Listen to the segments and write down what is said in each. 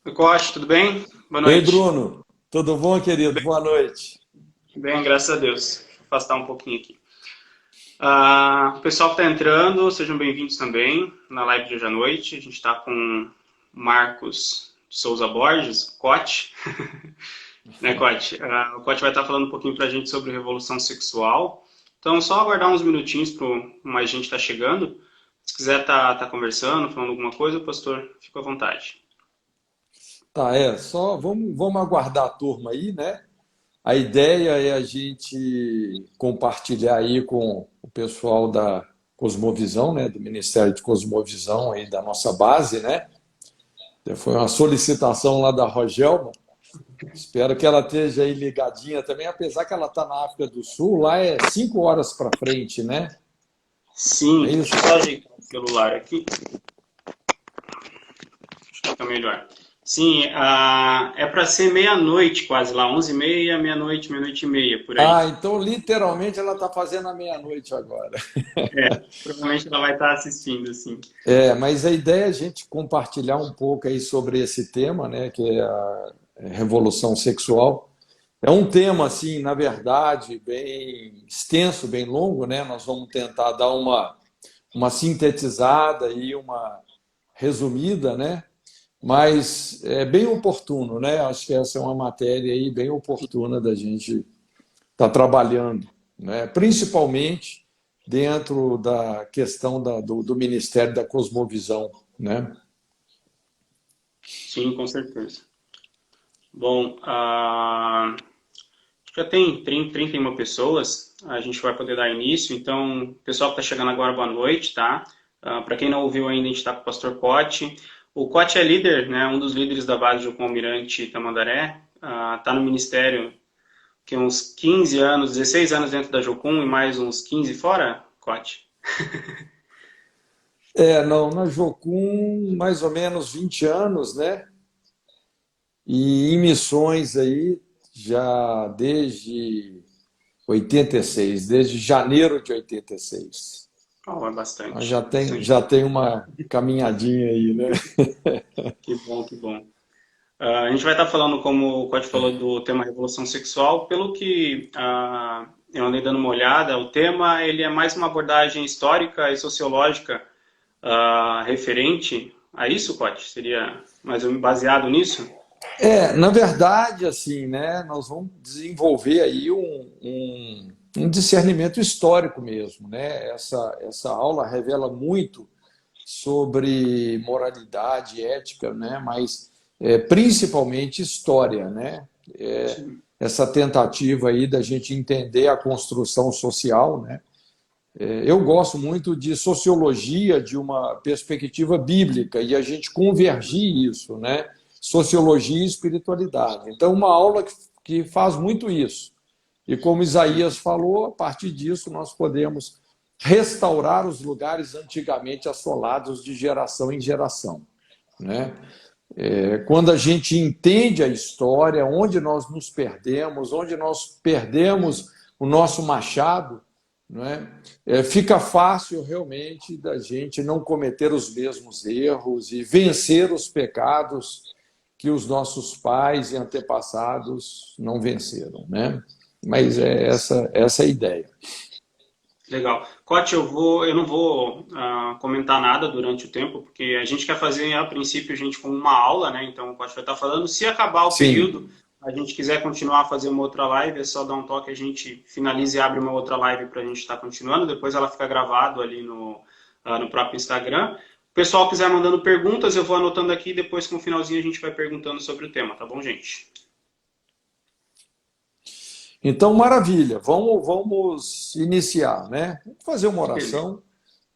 Oi, Coach, tudo bem? Boa Ei, noite. Bruno, tudo bom, Tudo querido? bem? Boa noite. Bem, graças a Deus. Vou afastar um pouquinho aqui. O pessoal que está entrando, sejam bem-vindos também na live de hoje à noite. A gente está com o Marcos Souza Borges, Coach, né, Coach? O Coach vai estar falando um pouquinho para a gente sobre revolução sexual. Então, só aguardar uns minutinhos para mais gente estar chegando. Se quiser estar conversando, falando alguma coisa, pastor, fica à vontade. Tá, só vamos aguardar a turma aí, né? A ideia é a gente compartilhar aí com o pessoal da Cosmovisão, né? Do Ministério de Cosmovisão aí da nossa base, né? Foi uma solicitação lá da Rogelma. Espero que ela esteja aí ligadinha também, apesar que ela está na África do Sul, lá é 5 horas para frente, né? É Sim, deixa eu isso? só ajeitar o celular aqui. Acho que fica melhor. Sim, é para ser meia-noite quase lá, 11h30, meia-noite, meia-noite e meia, por aí. Ah, então literalmente ela está fazendo a meia-noite agora. Provavelmente ela vai estar assistindo, assim. Mas a ideia é a gente compartilhar um pouco aí sobre esse tema, né, que é a revolução sexual. É um tema, assim, na verdade, bem extenso, bem longo, né? Nós vamos tentar dar uma sintetizada e uma resumida, né? Mas é bem oportuno, né? Acho que essa é uma matéria aí bem oportuna da gente estar trabalhando, né? Principalmente dentro da questão do Ministério da Cosmovisão, né? Sim, com certeza. Bom, já tem 31 pessoas, a gente vai poder dar início. Então, o pessoal que está chegando agora, boa noite, tá? Para quem não ouviu ainda, a gente está com o Pastor Cote. O Cote é líder, né? Um dos líderes da base do Almirante Tamandaré. Está no ministério que uns 15 anos, 16 anos dentro da Jocum e mais uns 15 fora, Cote? Não, na Jocum, mais ou menos 20 anos, né? E em missões aí, já desde 86, desde janeiro de 86. Oh, é Então, bastante, já bastante. tem uma caminhadinha aí, né? Que bom, que bom. A gente vai estar falando, como o Cote falou, do tema revolução sexual. Pelo que eu andei dando uma olhada, o tema ele é mais uma abordagem histórica e sociológica referente a isso, Cote? Seria mais ou menos baseado nisso? Na verdade, assim, né? Nós vamos desenvolver aí um discernimento histórico mesmo, né? Essa aula revela muito sobre moralidade, ética, né? Mas principalmente história, né? Sim. Essa tentativa aí da gente entender a construção social, né? Eu gosto muito de sociologia de uma perspectiva bíblica e a gente convergir isso, né? Sociologia e espiritualidade. Então, uma aula que faz muito isso. E como Isaías falou, a partir disso nós podemos restaurar os lugares antigamente assolados de geração em geração, né? Quando a gente entende a história, onde nós nos perdemos, onde nós perdemos o nosso machado, não é? Fica fácil realmente da gente não cometer os mesmos erros e vencer os pecados que os nossos pais e antepassados não venceram, né? Mas é essa a ideia. Legal. Cote, eu não vou comentar nada durante o tempo, porque a gente quer fazer, a princípio, a gente com uma aula, né? Então o Cote vai estar falando. Se acabar o Sim. período, a gente quiser continuar a fazer uma outra live, é só dar um toque, a gente finaliza e abre uma outra live para a gente estar continuando. Depois ela fica gravado ali no próprio Instagram. O pessoal quiser mandando perguntas, eu vou anotando aqui, depois com o finalzinho a gente vai perguntando sobre o tema, tá bom, gente? Então, maravilha. Vamos iniciar, né? Vamos fazer uma Beleza. oração,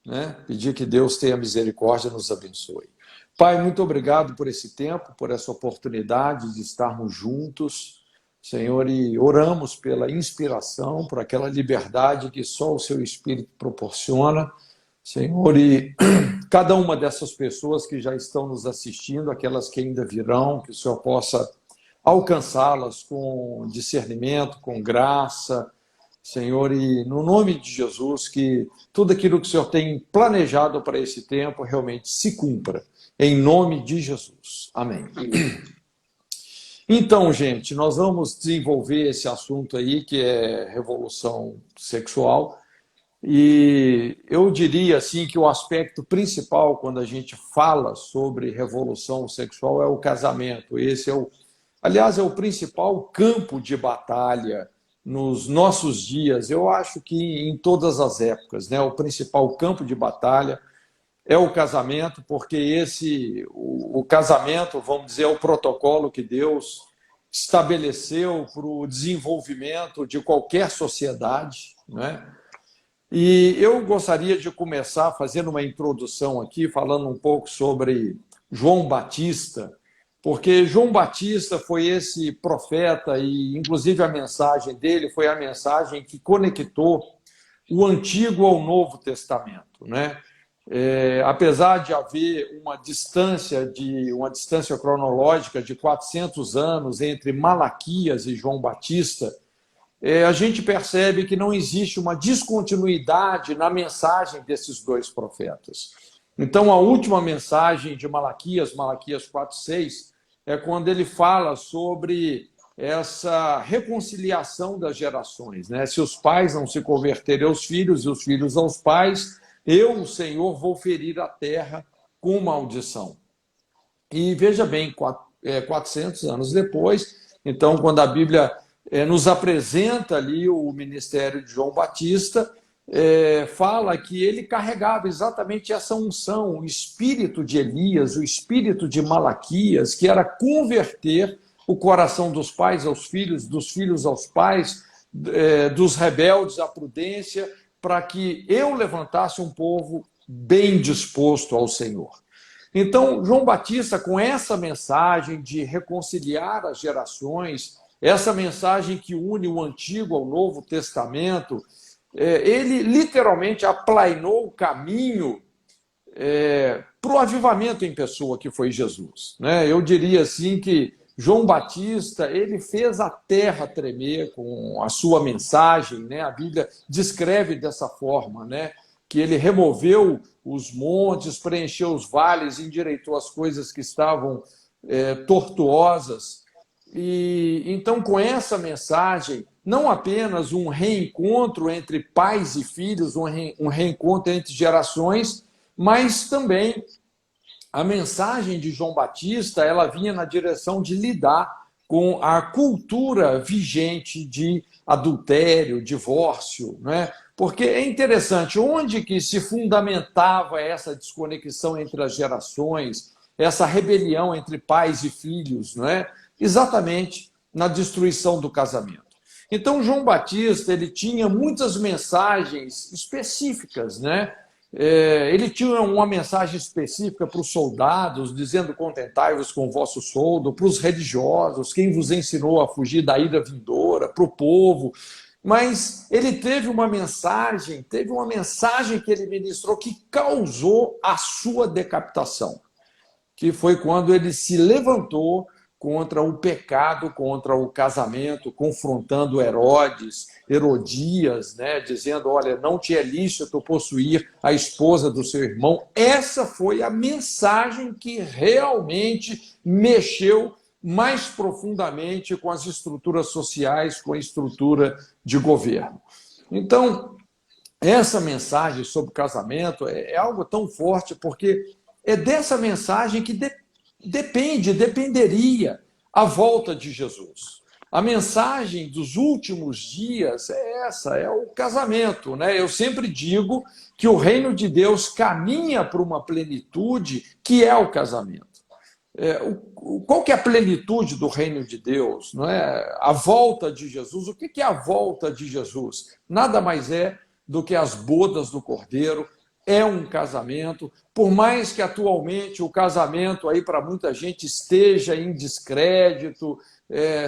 né? Pedir que Deus tenha misericórdia e nos abençoe. Pai, muito obrigado por esse tempo, por essa oportunidade de estarmos juntos, Senhor, e oramos pela inspiração, por aquela liberdade que só o Seu Espírito proporciona, Senhor, e cada uma dessas pessoas que já estão nos assistindo, aquelas que ainda virão, que o Senhor possa alcançá-las com discernimento, com graça, Senhor, e no nome de Jesus, que tudo aquilo que o Senhor tem planejado para esse tempo realmente se cumpra. em nome de Jesus. Amém. Então, gente, nós vamos desenvolver esse assunto aí, que é revolução sexual. E eu diria assim que o aspecto principal quando a gente fala sobre revolução sexual é o casamento. Esse é aliás, é o principal campo de batalha nos nossos dias. Eu acho que em todas as épocas, né? O principal campo de batalha é o casamento, porque o casamento, vamos dizer, é o protocolo que Deus estabeleceu para o desenvolvimento de qualquer sociedade, né? E eu gostaria de começar fazendo uma introdução aqui, falando um pouco sobre João Batista, porque João Batista foi esse profeta e, inclusive, a mensagem dele foi a mensagem que conectou o Antigo ao Novo Testamento, né? Apesar de haver uma distância cronológica de 400 anos entre Malaquias e João Batista, a gente percebe que não existe uma descontinuidade na mensagem desses dois profetas. Então, a última mensagem de Malaquias, Malaquias 4:6, é quando ele fala sobre essa reconciliação das gerações, né? Se os pais não se converterem aos filhos e os filhos aos pais, eu, o Senhor, vou ferir a terra com maldição. E veja bem, 400 anos depois, então, quando a Bíblia nos apresenta ali o ministério de João Batista, fala que ele carregava exatamente essa unção, o espírito de Elias, o espírito de Malaquias, que era converter o coração dos pais aos filhos, dos filhos aos pais, dos rebeldes à prudência, para que eu levantasse um povo bem disposto ao Senhor. Então, João Batista, com essa mensagem de reconciliar as gerações, essa mensagem que une o Antigo ao Novo Testamento, ele literalmente aplainou o caminho para o avivamento em pessoa que foi Jesus, né? Eu diria assim que João Batista, ele fez a terra tremer com a sua mensagem, né? A Bíblia descreve dessa forma, né? Que ele removeu os montes, preencheu os vales, endireitou as coisas que estavam tortuosas. E então, com essa mensagem, não apenas um reencontro entre pais e filhos, um reencontro entre gerações, mas também a mensagem de João Batista, ela vinha na direção de lidar com a cultura vigente de adultério, divórcio, né? Porque é interessante, onde que se fundamentava essa desconexão entre as gerações, essa rebelião entre pais e filhos, não é? Exatamente na destruição do casamento. Então, João Batista, ele tinha muitas mensagens específicas, né? Ele tinha uma mensagem específica para os soldados, dizendo: contentai-vos com o vosso soldo, para os religiosos, quem vos ensinou a fugir da ira vindoura, para o povo. Mas ele teve uma mensagem que ele ministrou que causou a sua decapitação, que foi quando ele se levantou contra o pecado, contra o casamento, confrontando Herodias, né, dizendo: olha, não te é lícito possuir a esposa do seu irmão. Essa foi a mensagem que realmente mexeu mais profundamente com as estruturas sociais, com a estrutura de governo. Então, essa mensagem sobre casamento é algo tão forte, porque é dessa mensagem que dependeria a volta de Jesus. A mensagem dos últimos dias é essa, é o casamento, né? Eu sempre digo que o reino de Deus caminha para uma plenitude que é o casamento. Qual que é a plenitude do reino de Deus? Não é? A volta de Jesus. O que é a volta de Jesus? Nada mais é do que as bodas do Cordeiro. É um casamento, por mais que atualmente o casamento aí para muita gente esteja em descrédito,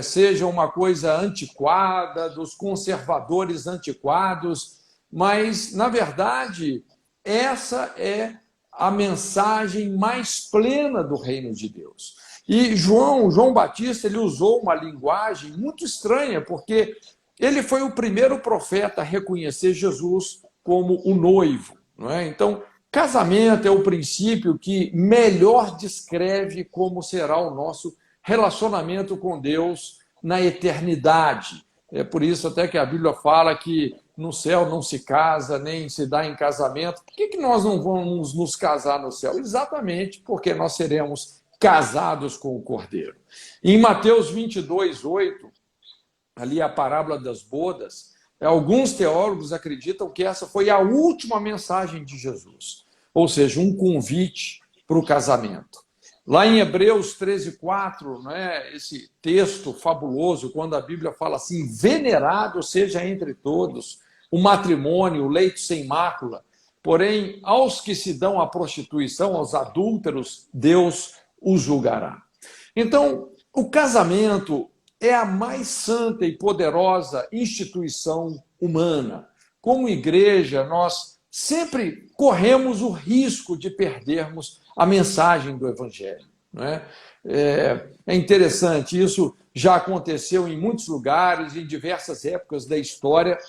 seja uma coisa antiquada, dos conservadores antiquados, mas, na verdade, essa é a mensagem mais plena do reino de Deus. E João Batista, ele usou uma linguagem muito estranha, porque ele foi o primeiro profeta a reconhecer Jesus como o noivo. Não é? Então, Casamento é o princípio que melhor descreve como será o nosso relacionamento com Deus na eternidade. É por isso até que a Bíblia fala que no céu não se casa, nem se dá em casamento. Por que nós não vamos nos casar no céu? Exatamente porque nós seremos casados com o Cordeiro. Em Mateus 22:8, ali a parábola das bodas, alguns teólogos acreditam que essa foi a última mensagem de Jesus, ou seja, um convite para o casamento. Lá em Hebreus 13:4, né, esse texto fabuloso, quando a Bíblia fala assim: venerado seja entre todos o matrimônio, o leito sem mácula, porém, aos que se dão à prostituição, aos adúlteros, Deus os julgará. Então, o casamento é a mais santa e poderosa instituição humana. Como igreja, nós sempre corremos o risco de perdermos a mensagem do Evangelho. Não é? É interessante, isso já aconteceu em muitos lugares, em diversas épocas da história.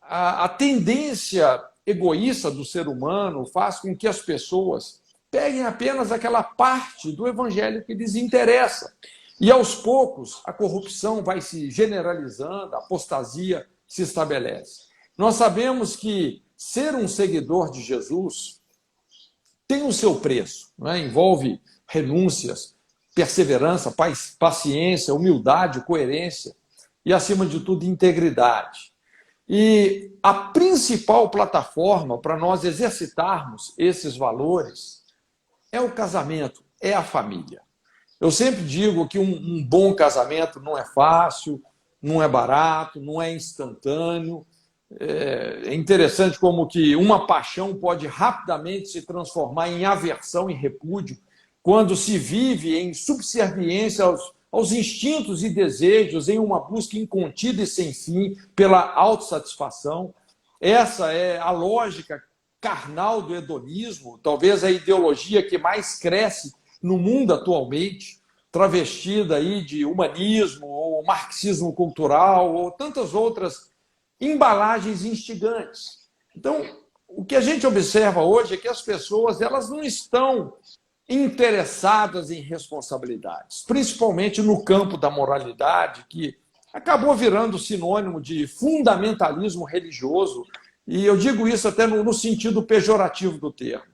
A tendência egoísta do ser humano faz com que as pessoas peguem apenas aquela parte do Evangelho que lhes interessa. E, aos poucos, a corrupção vai se generalizando, a apostasia se estabelece. Nós sabemos que ser um seguidor de Jesus tem o seu preço, não é? Envolve renúncias, perseverança, paciência, humildade, coerência e, acima de tudo, integridade. E a principal plataforma para nós exercitarmos esses valores é o casamento, é a família. Eu sempre digo que um bom casamento não é fácil, não é barato, não é instantâneo. É interessante como que uma paixão pode rapidamente se transformar em aversão e repúdio quando se vive em subserviência aos instintos e desejos, em uma busca incontida e sem fim pela autossatisfação. Essa é a lógica carnal do hedonismo, talvez a ideologia que mais cresce no mundo atualmente, travestida aí de humanismo, ou marxismo cultural, ou tantas outras embalagens instigantes. Então, o que a gente observa hoje é que as pessoas elas não estão interessadas em responsabilidades, principalmente no campo da moralidade, que acabou virando sinônimo de fundamentalismo religioso, e eu digo isso até no sentido pejorativo do termo.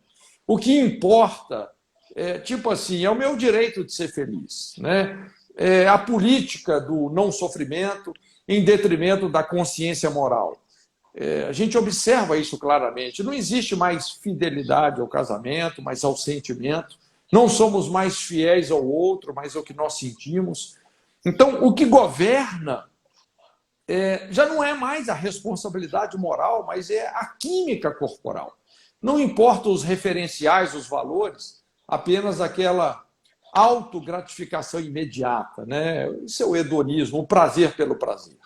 O que importa tipo assim, é o meu direito de ser feliz, né? É a política do não sofrimento em detrimento da consciência moral. A gente observa isso claramente. Não existe mais fidelidade ao casamento, mas ao sentimento. Não somos mais fiéis ao outro, mas ao que nós sentimos. Então, o que governa já não é mais a responsabilidade moral, mas é a química corporal. Não importa os referenciais, os valores, apenas aquela autogratificação imediata, né? Isso é o hedonismo, o prazer pelo prazer.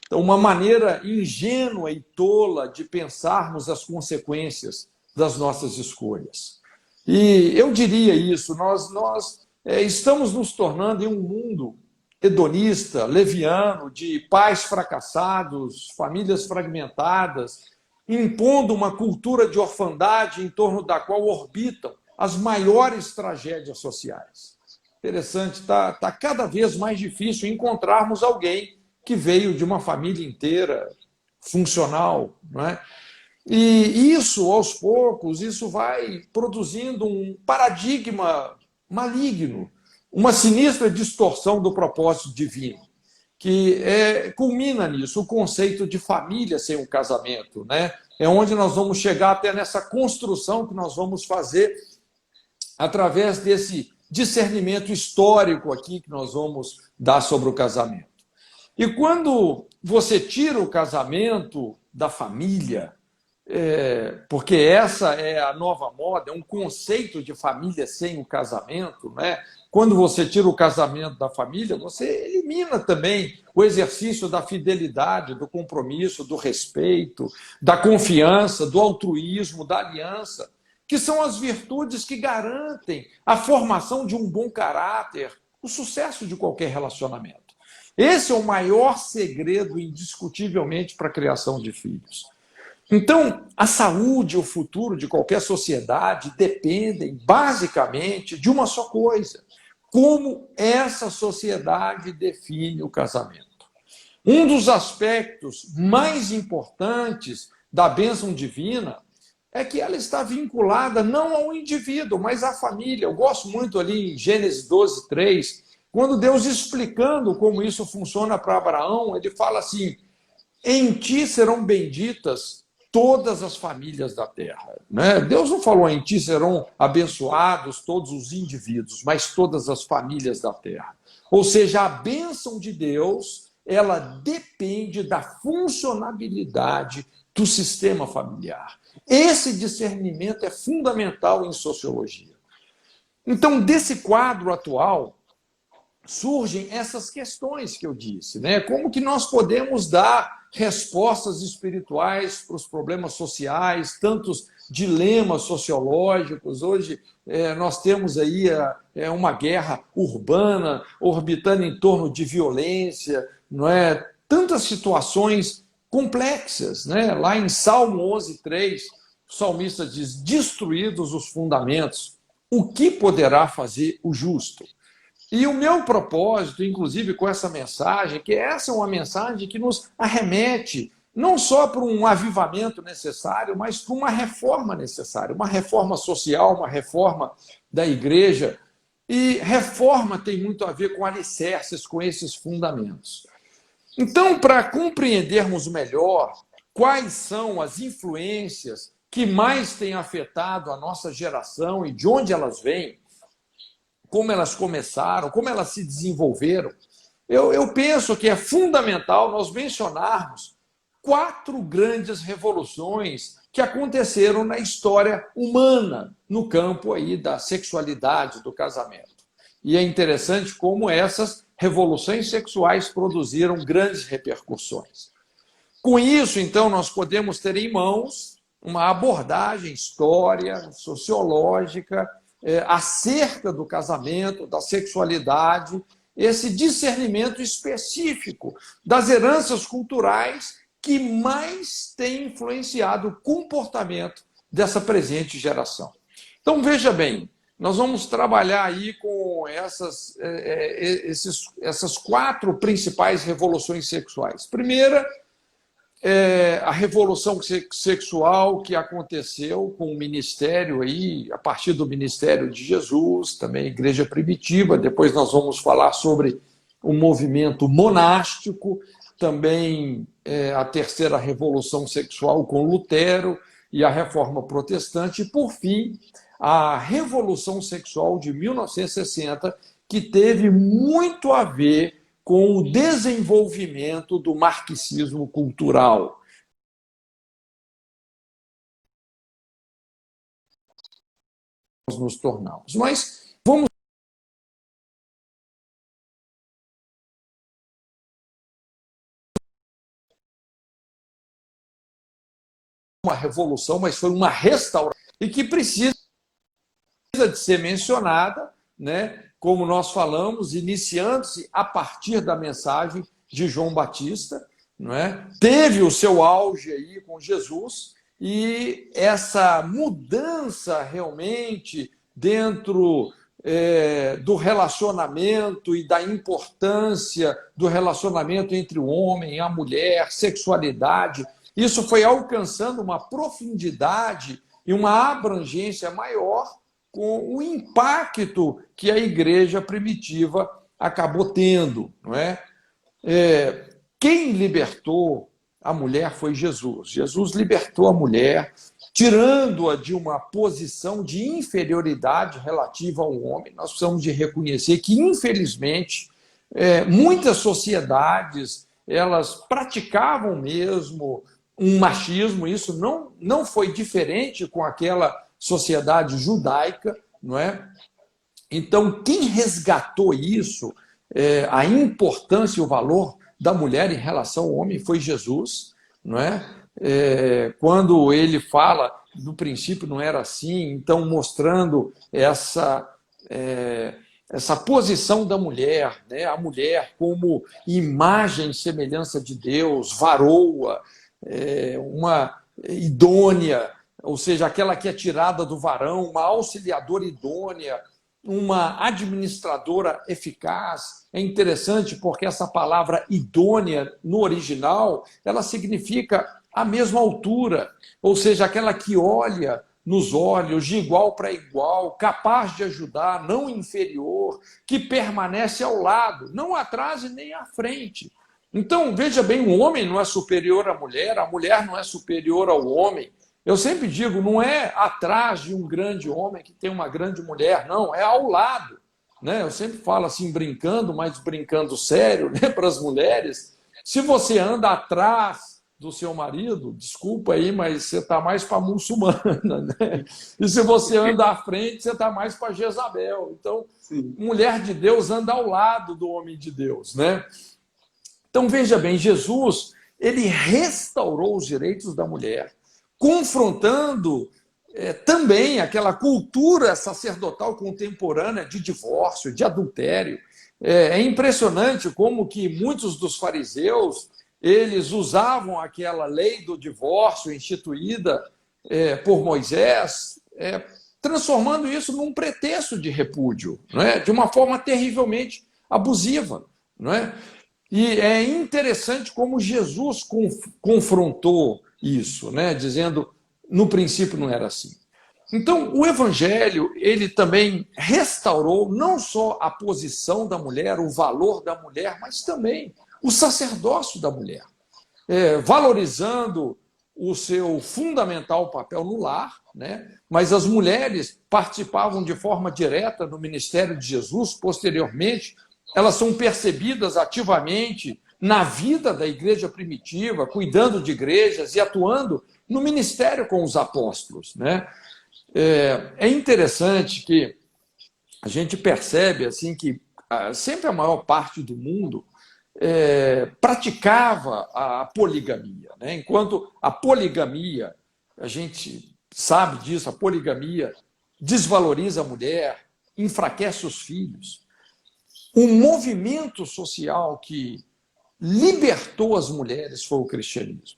Então, uma maneira ingênua e tola de pensarmos as consequências das nossas escolhas. E eu diria isso, nós estamos nos tornando em um mundo hedonista, leviano, de pais fracassados, famílias fragmentadas, impondo uma cultura de orfandade em torno da qual orbitam as maiores tragédias sociais. Interessante, está cada vez mais difícil encontrarmos alguém que veio de uma família inteira, funcional, não é? E isso, aos poucos, isso vai produzindo um paradigma maligno, uma sinistra distorção do propósito divino, que culmina nisso, o conceito de família sem o casamento, né? É onde nós vamos chegar até nessa construção que nós vamos fazer através desse discernimento histórico aqui que nós vamos dar sobre o casamento. E quando você tira o casamento da família, porque essa é a nova moda, é um conceito de família sem o casamento, né? Quando você tira o casamento da família, você elimina também o exercício da fidelidade, do compromisso, do respeito, da confiança, do altruísmo, da aliança, que são as virtudes que garantem a formação de um bom caráter, o sucesso de qualquer relacionamento. Esse é o maior segredo, indiscutivelmente, para a criação de filhos. Então, a saúde e o futuro de qualquer sociedade dependem, basicamente, de uma só coisa: como essa sociedade define o casamento. Um dos aspectos mais importantes da bênção divina é que ela está vinculada não ao indivíduo, mas à família. Eu gosto muito ali em Gênesis 12, 3, quando Deus explicando como isso funciona para Abraão, ele fala assim: em ti serão benditas todas as famílias da terra. Né? Deus não falou em ti serão abençoados todos os indivíduos, mas todas as famílias da terra. Ou seja, a bênção de Deus, ela depende da funcionabilidade do sistema familiar. Esse discernimento é fundamental em sociologia. Então, desse quadro atual, surgem essas questões que eu disse, né? Como que nós podemos dar respostas espirituais para os problemas sociais, tantos dilemas sociológicos. Hoje nós temos aí uma guerra urbana orbitando em torno de violência, não é? Tantas situações complexas, né? Lá em Salmo 11:3, o salmista diz: destruídos os fundamentos, o que poderá fazer o justo? E o meu propósito, inclusive com essa mensagem, que essa é uma mensagem que nos arremete não só para um avivamento necessário, mas para uma reforma necessária, uma reforma social, uma reforma da igreja. E reforma tem muito a ver com alicerces, com esses fundamentos. Então, para compreendermos melhor quais são as influências que mais têm afetado a nossa geração e de onde elas vêm, como elas começaram, como elas se desenvolveram, eu penso que é fundamental nós mencionarmos 4 grandes revoluções que aconteceram na história humana, no campo aí da sexualidade, do casamento. E é interessante como essas revoluções sexuais produziram grandes repercussões. Com isso, então, nós podemos ter em mãos uma abordagem histórica, sociológica, acerca do casamento, da sexualidade, esse discernimento específico das heranças culturais que mais têm influenciado o comportamento dessa presente geração. Então, veja bem, nós vamos trabalhar aí com essas 4 principais revoluções sexuais. Primeira, a revolução sexual que aconteceu com o ministério aí, a partir do ministério de Jesus, também a igreja primitiva. Depois nós vamos falar sobre o movimento monástico, também a terceira revolução sexual com Lutero e a reforma protestante, e por fim a revolução sexual de 1960, que teve muito a ver com o desenvolvimento do marxismo cultural. Nós nos tornamos. Mas vamos uma revolução, mas foi uma restauração e que precisa de ser mencionada, né? Como nós falamos, iniciando-se a partir da mensagem de João Batista, não é? Teve o seu auge aí com Jesus, e essa mudança realmente dentro do relacionamento e da importância do relacionamento entre o homem e a mulher, sexualidade, isso foi alcançando uma profundidade e uma abrangência maior com o impacto que a igreja primitiva acabou tendo. Não é? Quem libertou a mulher foi Jesus. Jesus libertou a mulher, tirando-a de uma posição de inferioridade relativa ao homem. Nós precisamos de reconhecer que, infelizmente, muitas sociedades elas praticavam mesmo um machismo. Isso não foi diferente com aquela sociedade judaica, não é? Então, quem resgatou isso, a importância e o valor da mulher em relação ao homem, foi Jesus, não é? Quando ele fala, no princípio não era assim, então mostrando essa posição da mulher, né? A mulher como imagem e semelhança de Deus, varoa, idônea, ou seja, aquela que é tirada do varão, uma auxiliadora idônea, uma administradora eficaz. É interessante porque essa palavra idônea, no original, ela significa a mesma altura, ou seja, aquela que olha nos olhos, de igual para igual, capaz de ajudar, não inferior, que permanece ao lado, não atrás e nem à frente. Então, veja bem, o homem não é superior à mulher, a mulher não é superior ao homem. Eu sempre digo, não é atrás de um grande homem que tem uma grande mulher, não, é ao lado. Né? Eu sempre falo assim, brincando, mas brincando sério, né, para as mulheres. Se você anda atrás do seu marido, desculpa aí, mas você está mais para a muçulmana. Né? E se você anda à frente, você está mais para Jezabel. Então, sim, mulher de Deus anda ao lado do homem de Deus. Né? Então, veja bem, Jesus, ele restaurou os direitos da mulher, confrontando também aquela cultura sacerdotal contemporânea de divórcio, de adultério. É impressionante como que muitos dos fariseus eles usavam aquela lei do divórcio instituída por Moisés, transformando isso num pretexto de repúdio, né? De uma forma terrivelmente abusiva. Né? E é interessante como Jesus confrontou isso, né? Dizendo, no princípio não era assim. Então, o Evangelho, ele também restaurou não só a posição da mulher, o valor da mulher, mas também o sacerdócio da mulher, valorizando o seu fundamental papel no lar, né? Mas as mulheres participavam de forma direta no ministério de Jesus, posteriormente, elas são percebidas ativamente na vida da igreja primitiva, cuidando de igrejas e atuando no ministério com os apóstolos. Né? É interessante que a gente percebe assim que sempre a maior parte do mundo praticava a poligamia. Né? Enquanto a poligamia, a gente sabe disso, a poligamia desvaloriza a mulher, enfraquece os filhos. Um movimento social que libertou as mulheres foi o cristianismo.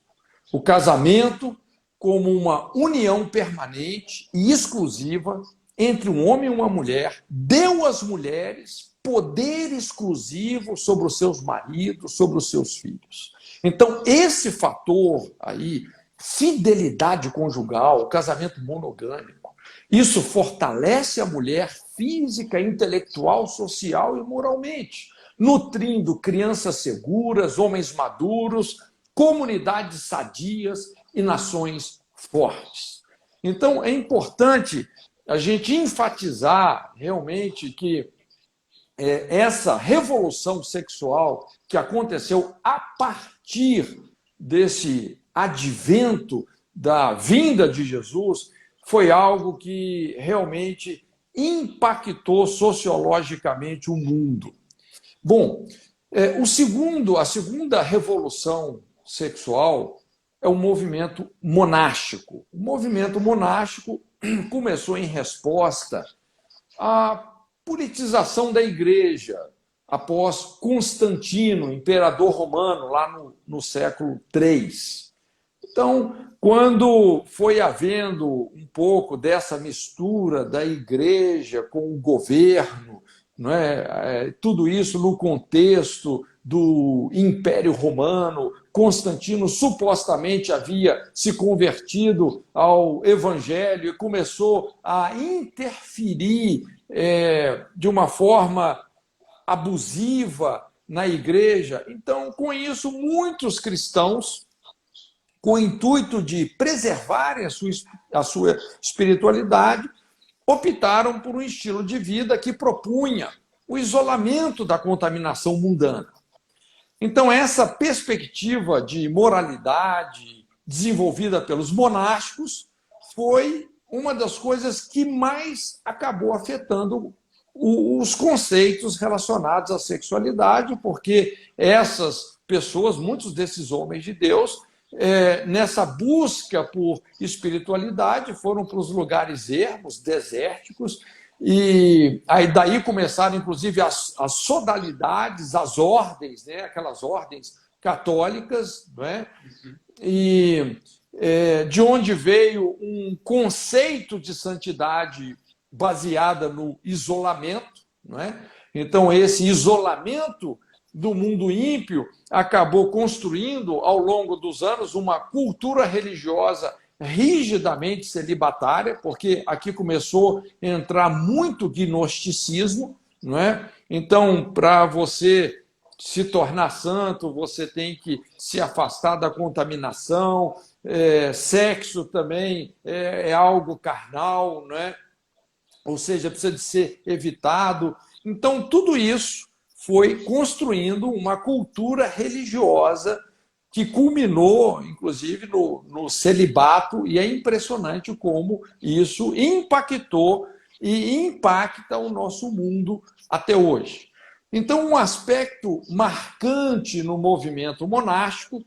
O casamento como uma união permanente e exclusiva entre um homem e uma mulher deu às mulheres poder exclusivo sobre os seus maridos, sobre os seus filhos. Então, esse fator aí, fidelidade conjugal, casamento monogâmico, isso fortalece a mulher física, intelectual, social e moralmente, nutrindo crianças seguras, homens maduros, comunidades sadias e nações fortes. Então, é importante a gente enfatizar realmente que essa revolução sexual que aconteceu a partir desse advento da vinda de Jesus foi algo que realmente impactou sociologicamente o mundo. Bom, a segunda revolução sexual é o movimento monástico. O movimento monástico começou em resposta à politização da igreja após Constantino, imperador romano, lá no século III. Então, quando foi havendo um pouco dessa mistura da igreja com o governo, não é? Tudo isso no contexto do Império Romano, Constantino supostamente havia se convertido ao Evangelho e começou a interferir de uma forma abusiva na igreja. Então, com isso, muitos cristãos, com o intuito de preservarem a sua espiritualidade, optaram por um estilo de vida que propunha o isolamento da contaminação mundana. Então, essa perspectiva de moralidade desenvolvida pelos monásticos foi uma das coisas que mais acabou afetando os conceitos relacionados à sexualidade, porque essas pessoas, muitos desses homens de Deus, nessa busca por espiritualidade, foram para os lugares ermos, desérticos, e aí daí começaram, inclusive, as sodalidades, as ordens, né? Aquelas ordens católicas, né? E de onde veio um conceito de santidade baseada no isolamento, não é? Então, esse isolamento do mundo ímpio acabou construindo, ao longo dos anos, uma cultura religiosa rigidamente celibatária, porque aqui começou a entrar muito gnosticismo, não é? Então, para você se tornar santo, você tem que se afastar da contaminação, sexo também é algo carnal, não é? Ou seja, precisa de ser evitado. Então, tudo isso foi construindo uma cultura religiosa que culminou, inclusive, no celibato, e é impressionante como isso impactou e impacta o nosso mundo até hoje. Então, um aspecto marcante no movimento monástico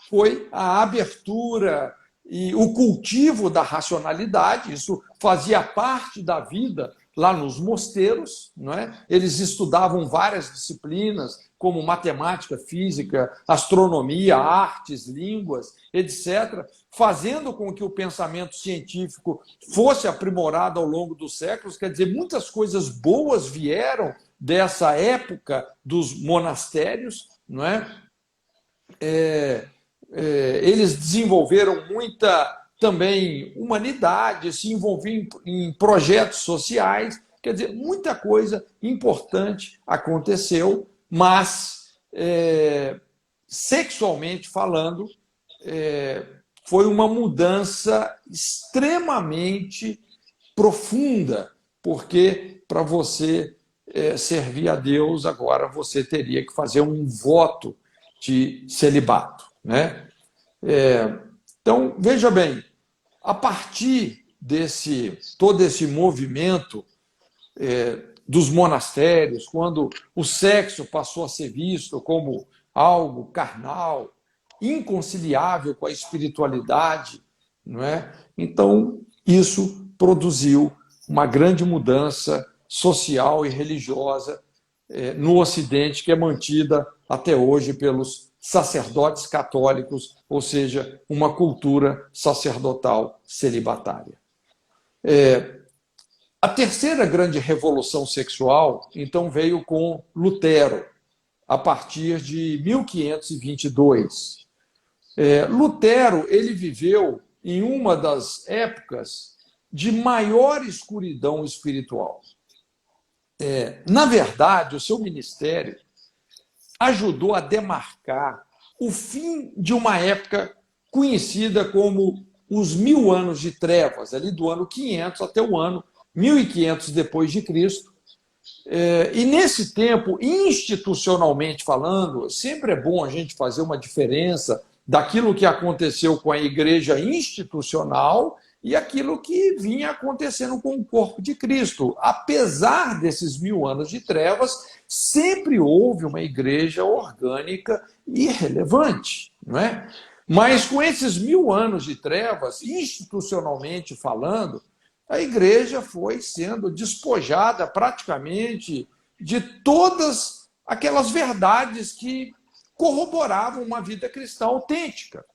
foi a abertura e o cultivo da racionalidade. Isso fazia parte da vida lá nos mosteiros, não é? Eles estudavam várias disciplinas, como matemática, física, astronomia, artes, línguas, etc., fazendo com que o pensamento científico fosse aprimorado ao longo dos séculos. Quer dizer, muitas coisas boas vieram dessa época dos monastérios, não é? Eles desenvolveram muita também humanidade, se envolviam em projetos sociais, quer dizer, muita coisa importante aconteceu, mas, sexualmente falando, foi uma mudança extremamente profunda, porque para você servir a Deus, agora você teria que fazer um voto de celibato, né? Então, veja bem, a partir todo esse movimento dos monastérios, quando o sexo passou a ser visto como algo carnal, inconciliável com a espiritualidade, não é? Então, isso produziu uma grande mudança social e religiosa no Ocidente, que é mantida até hoje pelos sacerdotes católicos, ou seja, uma cultura sacerdotal celibatária. A terceira grande revolução sexual, então, veio com Lutero, a partir de 1522. Lutero, ele viveu em uma das épocas de maior escuridão espiritual. Na verdade, o seu ministério ajudou a demarcar o fim de uma época conhecida como os 1000 anos de trevas, ali do ano 500 até o ano 1500 depois de Cristo. E nesse tempo, institucionalmente falando, sempre é bom a gente fazer uma diferença daquilo que aconteceu com a igreja institucional e aquilo que vinha acontecendo com o corpo de Cristo. Apesar desses 1000 anos de trevas, sempre houve uma igreja orgânica e relevante, não é? Mas com esses 1000 anos de trevas, institucionalmente falando, a igreja foi sendo despojada praticamente de todas aquelas verdades que corroboravam uma vida cristã autêntica.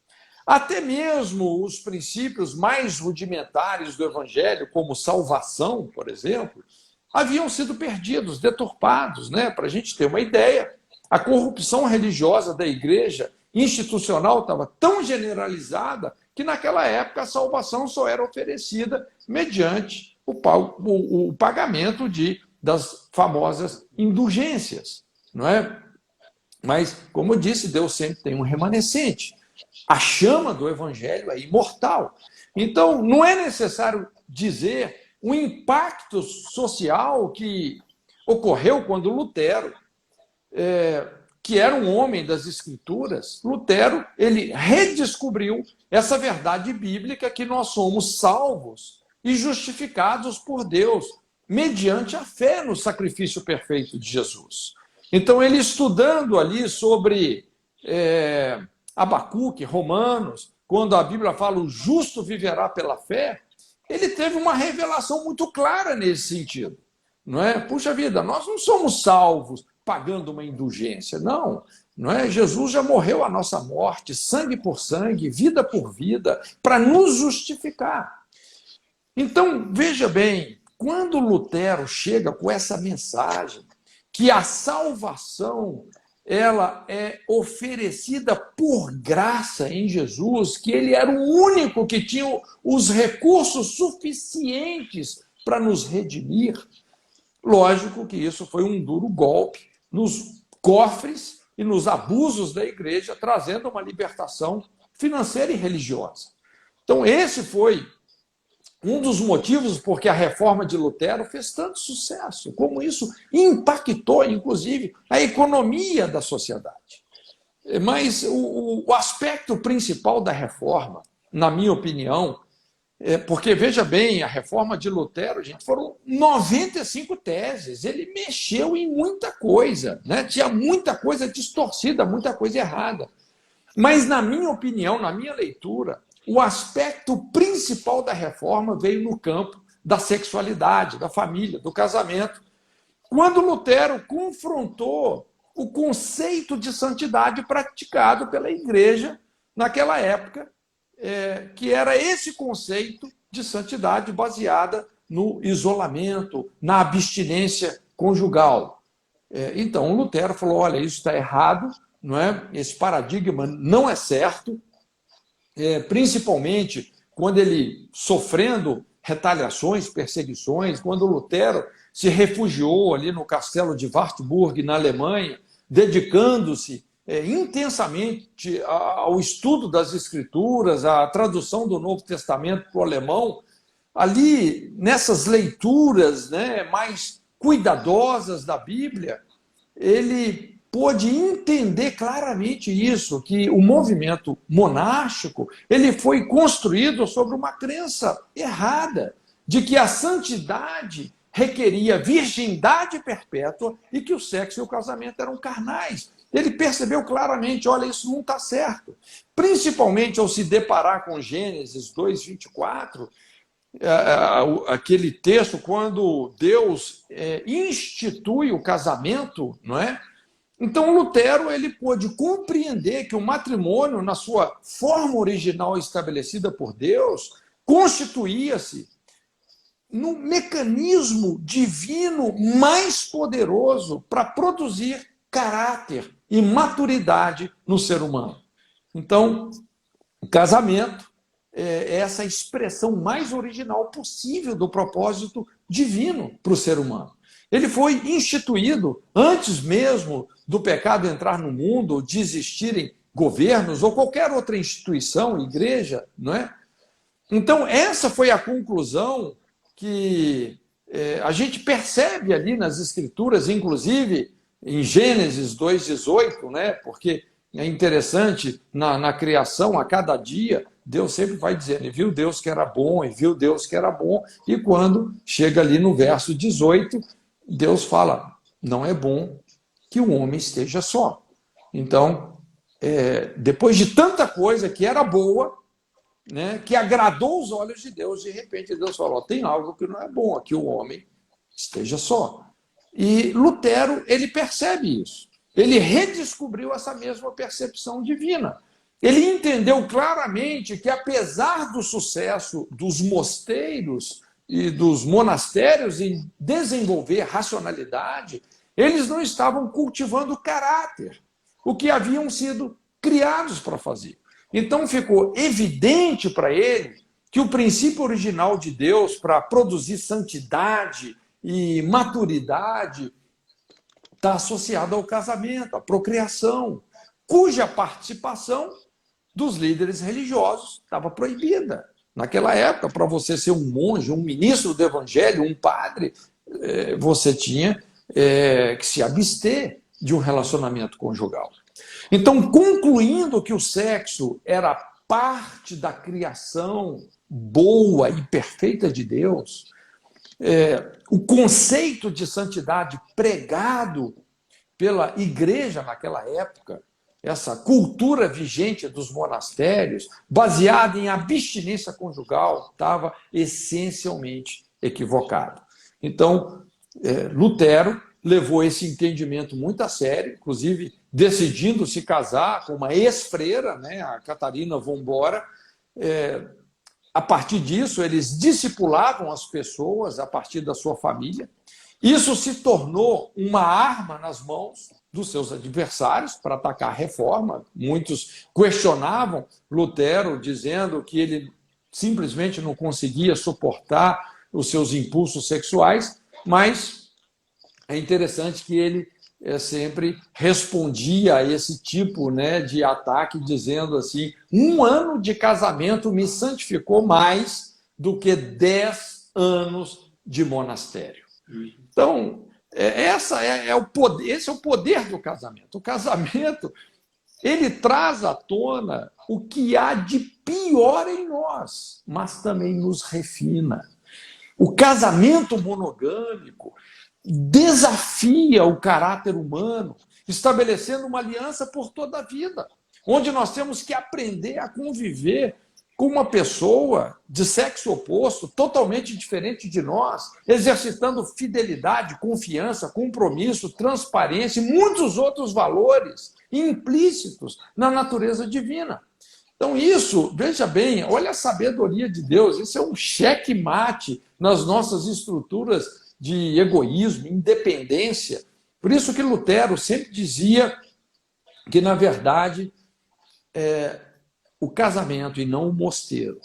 Até mesmo os princípios mais rudimentares do Evangelho, como salvação, por exemplo, haviam sido perdidos, deturpados, né? Para a gente ter uma ideia, a corrupção religiosa da igreja institucional estava tão generalizada que naquela época a salvação só era oferecida mediante o pagamento das famosas indulgências, não é? Mas, como eu disse, Deus sempre tem um remanescente. A chama do Evangelho é imortal. Então, não é necessário dizer o impacto social que ocorreu quando Lutero, que era um homem das Escrituras, Lutero, ele redescobriu essa verdade bíblica que nós somos salvos e justificados por Deus mediante a fé no sacrifício perfeito de Jesus. Então, ele estudando ali sobre Abacuque, Romanos, quando a Bíblia fala o justo viverá pela fé, ele teve uma revelação muito clara nesse sentido. Não é? Puxa vida, nós não somos salvos pagando uma indulgência. Não, não é? Jesus já morreu a nossa morte, sangue por sangue, vida por vida, para nos justificar. Então, veja bem, quando Lutero chega com essa mensagem, que a salvação ela é oferecida por graça em Jesus, que ele era o único que tinha os recursos suficientes para nos redimir, lógico que isso foi um duro golpe nos cofres e nos abusos da igreja, trazendo uma libertação financeira e religiosa. Então, esse foi um dos motivos porque a reforma de Lutero fez tanto sucesso, como isso impactou, inclusive, a economia da sociedade. Mas o aspecto principal da reforma, na minha opinião, porque, veja bem, a reforma de Lutero, gente, foram 95 teses, ele mexeu em muita coisa, né? Tinha muita coisa distorcida, muita coisa errada. Mas, na minha opinião, na minha leitura, o aspecto principal da reforma veio no campo da sexualidade, da família, do casamento, quando Lutero confrontou o conceito de santidade praticado pela igreja naquela época, que era esse conceito de santidade baseada no isolamento, na abstinência conjugal. Então, Lutero falou, olha, isso está errado, não é? Esse paradigma não é certo, principalmente quando ele, sofrendo retaliações, perseguições, quando Lutero se refugiou ali no castelo de Wartburg, na Alemanha, dedicando-se intensamente ao estudo das Escrituras, à tradução do Novo Testamento para o alemão, ali nessas leituras, né, mais cuidadosas da Bíblia, ele pôde entender claramente isso, que o movimento monástico ele foi construído sobre uma crença errada, de que a santidade requeria virgindade perpétua e que o sexo e o casamento eram carnais. Ele percebeu claramente, olha, isso não está certo. Principalmente ao se deparar com Gênesis 2:24, aquele texto quando Deus institui o casamento, não é? Então, Lutero ele pôde compreender que o matrimônio, na sua forma original estabelecida por Deus, constituía-se no mecanismo divino mais poderoso para produzir caráter e maturidade no ser humano. Então, o casamento é essa expressão mais original possível do propósito divino para o ser humano. Ele foi instituído antes mesmo do pecado entrar no mundo, de existirem governos ou qualquer outra instituição, igreja, não é? Então, essa foi a conclusão que a gente percebe ali nas Escrituras, inclusive em Gênesis 2:18, né? Porque é interessante, na criação, a cada dia, Deus sempre vai dizendo, e viu Deus que era bom, e viu Deus que era bom, e quando chega ali no verso 18, Deus fala, não é bom que o homem esteja só. Então, depois de tanta coisa que era boa, né, que agradou os olhos de Deus, de repente Deus falou, tem algo que não é bom, que o homem esteja só. E Lutero, ele percebe isso. Ele redescobriu essa mesma percepção divina. Ele entendeu claramente que, apesar do sucesso dos mosteiros e dos monastérios em desenvolver racionalidade, eles não estavam cultivando caráter, o que haviam sido criados para fazer. Então ficou evidente para ele que o princípio original de Deus para produzir santidade e maturidade está associado ao casamento, à procriação, cuja participação dos líderes religiosos estava proibida. Naquela época, para você ser um monge, um ministro do evangelho, um padre, você tinha que se abster de um relacionamento conjugal. Então, concluindo que o sexo era parte da criação boa e perfeita de Deus, o conceito de santidade pregado pela igreja naquela época, essa cultura vigente dos monastérios, baseada em abstinência conjugal, estava essencialmente equivocada. Então, Lutero levou esse entendimento muito a sério, inclusive decidindo se casar com uma ex-freira, né, a Catarina von Bora. A partir disso, eles discipulavam as pessoas a partir da sua família. Isso se tornou uma arma nas mãos dos seus adversários para atacar a reforma. Muitos questionavam Lutero, dizendo que ele simplesmente não conseguia suportar os seus impulsos sexuais, mas é interessante que ele sempre respondia a esse tipo, né, de ataque, dizendo assim: 1 ano de casamento me santificou mais do que 10 anos de monastério. Então, esse é o poder do casamento. O casamento, ele traz à tona o que há de pior em nós, mas também nos refina. O casamento monogâmico desafia o caráter humano, estabelecendo uma aliança por toda a vida, onde nós temos que aprender a conviver com uma pessoa de sexo oposto, totalmente diferente de nós, exercitando fidelidade, confiança, compromisso, transparência e muitos outros valores implícitos na natureza divina. Então, isso, veja bem, olha a sabedoria de Deus, isso é um cheque-mate nas nossas estruturas de egoísmo, independência. Por isso que Lutero sempre dizia que, na verdade, o casamento e não o mosteiro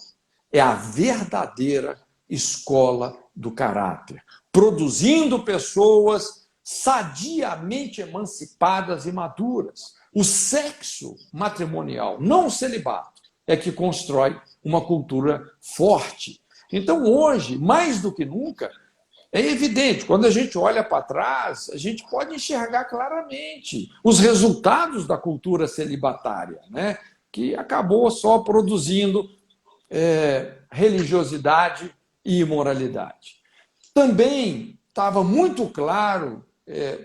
é a verdadeira escola do caráter, produzindo pessoas sadiamente emancipadas e maduras. O sexo matrimonial, não o celibato, é que constrói uma cultura forte. Então, hoje, mais do que nunca, é evidente, quando a gente olha para trás, a gente pode enxergar claramente os resultados da cultura celibatária, né? Que acabou só produzindo religiosidade e imoralidade. Também estava muito claro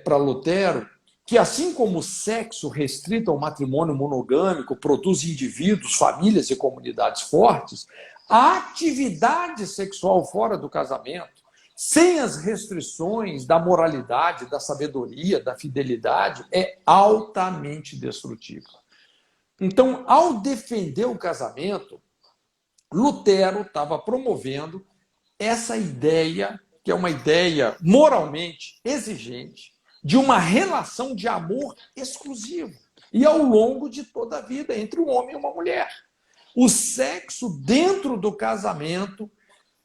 para Lutero que, assim como o sexo restrito ao matrimônio monogâmico produz indivíduos, famílias e comunidades fortes, a atividade sexual fora do casamento, sem as restrições da moralidade, da sabedoria, da fidelidade, é altamente destrutiva. Então, ao defender o casamento, Lutero estava promovendo essa ideia, que é uma ideia moralmente exigente, de uma relação de amor exclusivo e ao longo de toda a vida entre um homem e uma mulher. O sexo dentro do casamento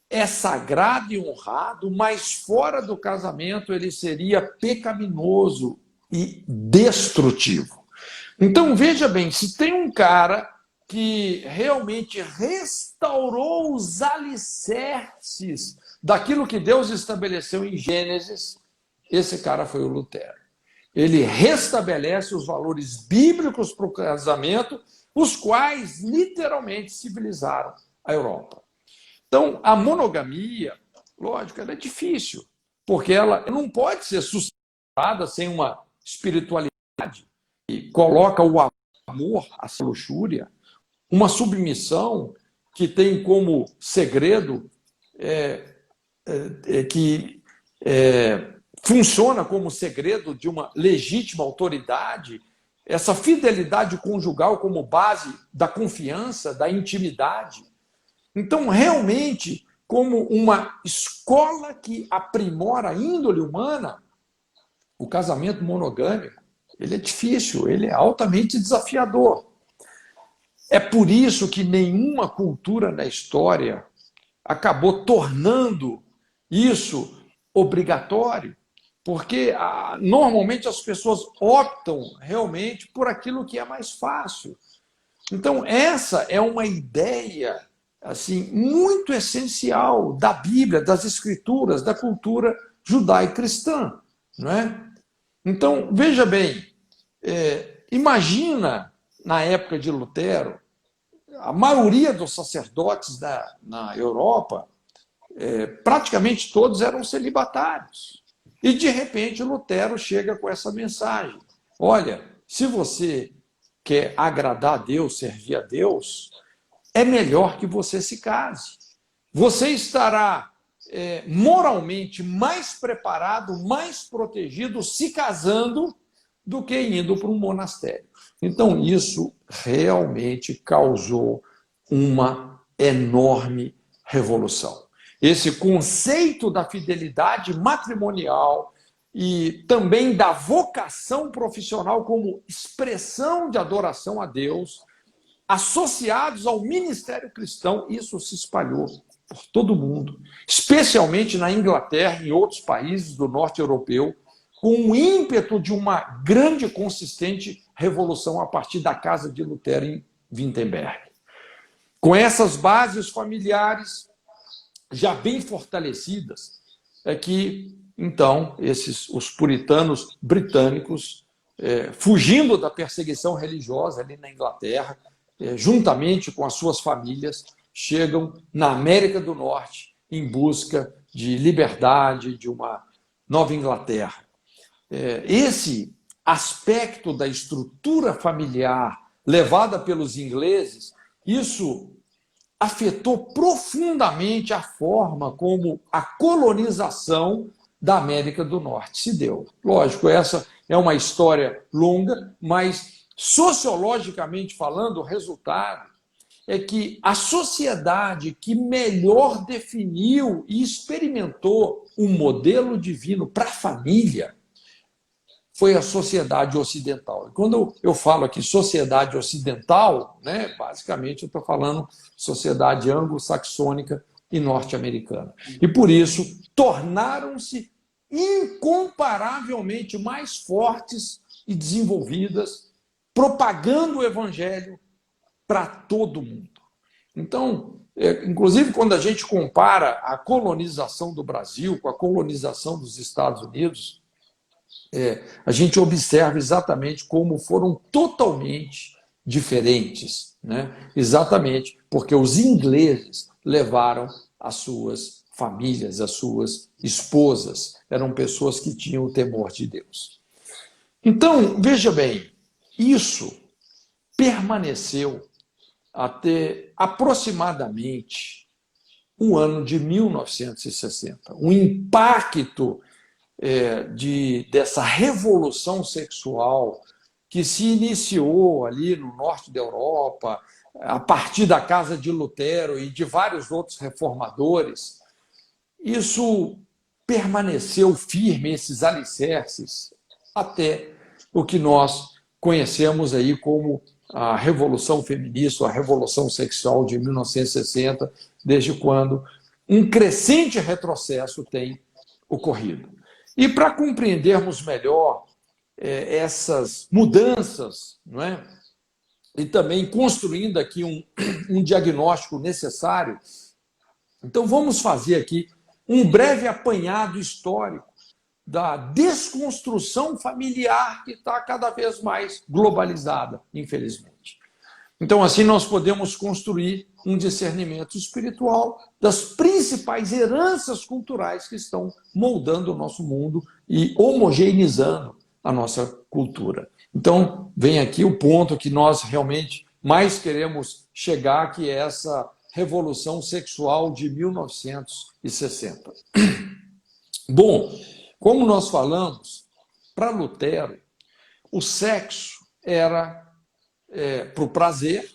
é sagrado e honrado, mas fora do casamento ele seria pecaminoso e destrutivo. Então, veja bem, se tem um cara que realmente restaurou os alicerces daquilo que Deus estabeleceu em Gênesis, esse cara foi o Lutero. Ele restabelece os valores bíblicos para o casamento, os quais literalmente civilizaram a Europa. Então, a monogamia, lógico, ela é difícil, porque ela não pode ser sustentada sem uma espiritualidade que coloca o amor, a luxúria, uma submissão que tem como segredo que funciona como segredo de uma legítima autoridade, essa fidelidade conjugal como base da confiança, da intimidade. Então, realmente, como uma escola que aprimora a índole humana, o casamento monogâmico, ele é difícil, ele é altamente desafiador. É por isso que nenhuma cultura na história acabou tornando isso obrigatório, porque normalmente as pessoas optam realmente por aquilo que é mais fácil. Então, essa é uma ideia assim muito essencial da Bíblia, das Escrituras, da cultura judaico-cristã, não é? Então, veja bem, imagina na época de Lutero, a maioria dos sacerdotes na Europa, praticamente todos eram celibatários. E, de repente, Lutero chega com essa mensagem. Olha, se você quer agradar a Deus, servir a Deus, é melhor que você se case. Você estará moralmente mais preparado, mais protegido, se casando, do que indo para um monastério. Então, isso realmente causou uma enorme revolução. Esse conceito da fidelidade matrimonial e também da vocação profissional como expressão de adoração a Deus, associados ao ministério cristão, isso se espalhou por todo o mundo, especialmente na Inglaterra e em outros países do norte europeu, com o ímpeto de uma grande e consistente revolução a partir da Casa de Lutero em Wittenberg. Com essas bases familiares já bem fortalecidas, é que, então, os puritanos britânicos, fugindo da perseguição religiosa ali na Inglaterra, juntamente com as suas famílias, chegam na América do Norte em busca de liberdade, de uma nova Inglaterra. Esse aspecto da estrutura familiar levada pelos ingleses, isso afetou profundamente a forma como a colonização da América do Norte se deu. Lógico, essa é uma história longa, mas sociologicamente falando, o resultado é que a sociedade que melhor definiu e experimentou um modelo divino para a família foi a sociedade ocidental. E quando eu falo aqui sociedade ocidental, né, basicamente eu estou falando sociedade anglo-saxônica e norte-americana. E por isso tornaram-se incomparavelmente mais fortes e desenvolvidas, propagando o evangelho para todo mundo. Então, inclusive quando a gente compara a colonização do Brasil com a colonização dos Estados Unidos, a gente observa exatamente como foram totalmente diferentes, né? Exatamente porque os ingleses levaram as suas famílias, as suas esposas, eram pessoas que tinham o temor de Deus. Então, veja bem, isso permaneceu até aproximadamente o ano de 1960. O impacto dessa revolução sexual que se iniciou ali no norte da Europa, a partir da Casa de Lutero e de vários outros reformadores, isso permaneceu firme, esses alicerces, até o que nós conhecemos aí como a Revolução Feminista, a Revolução Sexual de 1960, desde quando um crescente retrocesso tem ocorrido. E para compreendermos melhor essas mudanças, não é? E também construindo aqui um diagnóstico necessário, então vamos fazer aqui um breve apanhado histórico da desconstrução familiar que está cada vez mais globalizada, infelizmente. Então, assim, nós podemos construir um discernimento espiritual das principais heranças culturais que estão moldando o nosso mundo e homogeneizando a nossa cultura. Então, vem aqui o ponto que nós realmente mais queremos chegar, que é essa revolução sexual de 1960. Bom, como nós falamos, para Lutero, o sexo era para o prazer,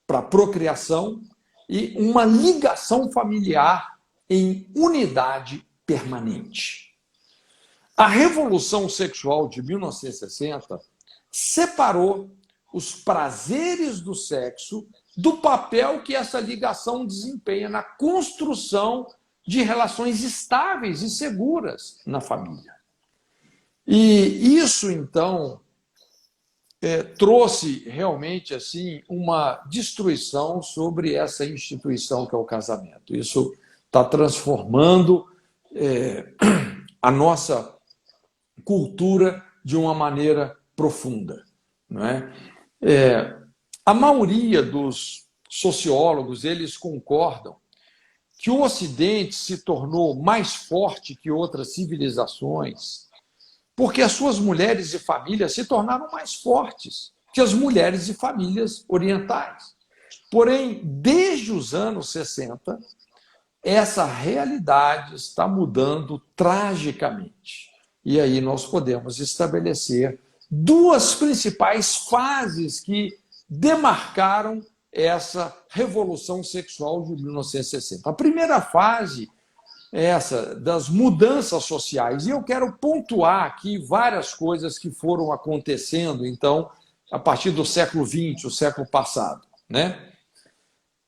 para a procriação e uma ligação familiar em unidade permanente. A Revolução Sexual de 1960 separou os prazeres do sexo do papel que essa ligação desempenha na construção de relações estáveis e seguras na família. E isso, então, trouxe realmente assim uma destruição sobre essa instituição que é o casamento. Isso está transformando a nossa cultura de uma maneira profunda, não é? A maioria dos sociólogos, eles concordam que o Ocidente se tornou mais forte que outras civilizações porque as suas mulheres e famílias se tornaram mais fortes que as mulheres e famílias orientais. Porém, desde os anos 60, essa realidade está mudando tragicamente. E aí nós podemos estabelecer duas principais fases que demarcaram essa revolução sexual de 1960. A primeira fase é essa das mudanças sociais. E eu quero pontuar aqui várias coisas que foram acontecendo, então, a partir do século XX, o século passado, né?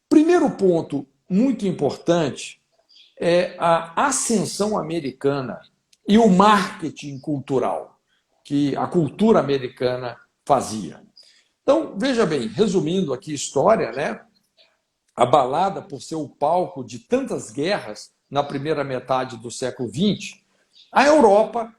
Primeiro ponto muito importante é a ascensão americana e o marketing cultural que a cultura americana fazia. Então, veja bem, resumindo aqui a história, né? Abalada por ser o palco de tantas guerras na primeira metade do século XX, a Europa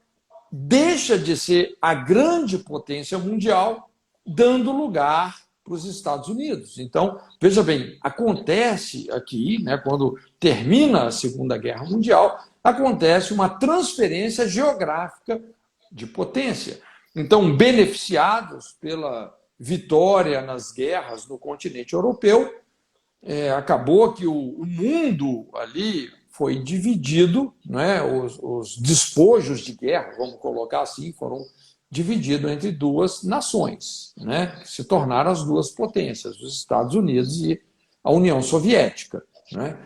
deixa de ser a grande potência mundial, dando lugar para os Estados Unidos. Então, veja bem, acontece aqui, né, quando termina a Segunda Guerra Mundial, acontece uma transferência geográfica de potência. Então, beneficiados pela vitória nas guerras no continente europeu, acabou que o mundo ali foi dividido, né? Os despojos de guerra, vamos colocar assim, foram divididos entre duas nações, né? Que se tornaram as duas potências, os Estados Unidos e a União Soviética, né?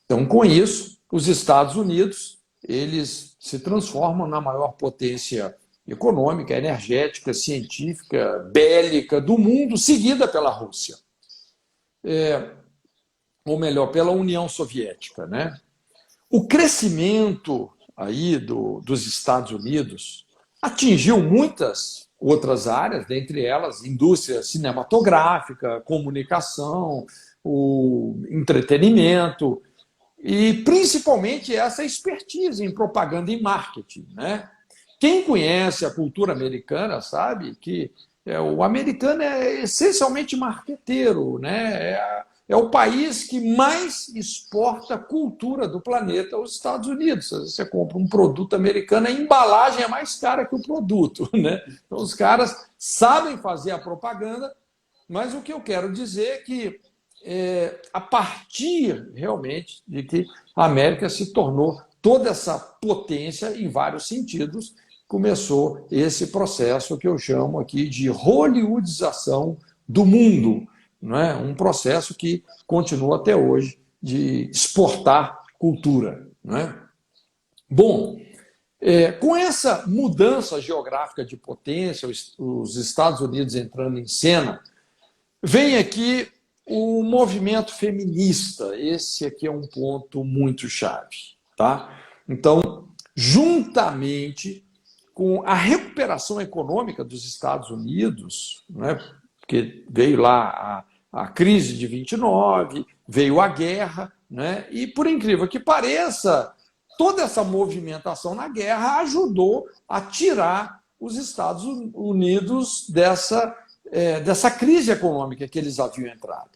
Então, com isso, os Estados Unidos eles se transformam na maior potência econômica, energética, científica, bélica do mundo, seguida pela Rússia. Ou melhor, pela União Soviética, né? O crescimento aí dos Estados Unidos atingiu muitas outras áreas, dentre elas indústria cinematográfica, comunicação, o entretenimento e principalmente essa expertise em propaganda e marketing, né? Quem conhece a cultura americana sabe que o americano é essencialmente marqueteiro, né? É o país que mais exporta cultura do planeta aos Estados Unidos. Você compra um produto americano, a embalagem é mais cara que o produto, né? Então, os caras sabem fazer a propaganda, mas o que eu quero dizer é que, a partir realmente de que a América se tornou toda essa potência em vários sentidos, começou esse processo que eu chamo aqui de hollywoodização do mundo, não é? Um processo que continua até hoje de exportar cultura, não é? Bom, com essa mudança geográfica de potência, os Estados Unidos entrando em cena, vem aqui o movimento feminista. Esse aqui é um ponto muito chave, tá? Então, juntamente com a recuperação econômica dos Estados Unidos, né? Porque veio lá a crise de 29, veio a guerra, né? E, por incrível que pareça, toda essa movimentação na guerra ajudou a tirar os Estados Unidos dessa crise econômica que eles haviam entrado.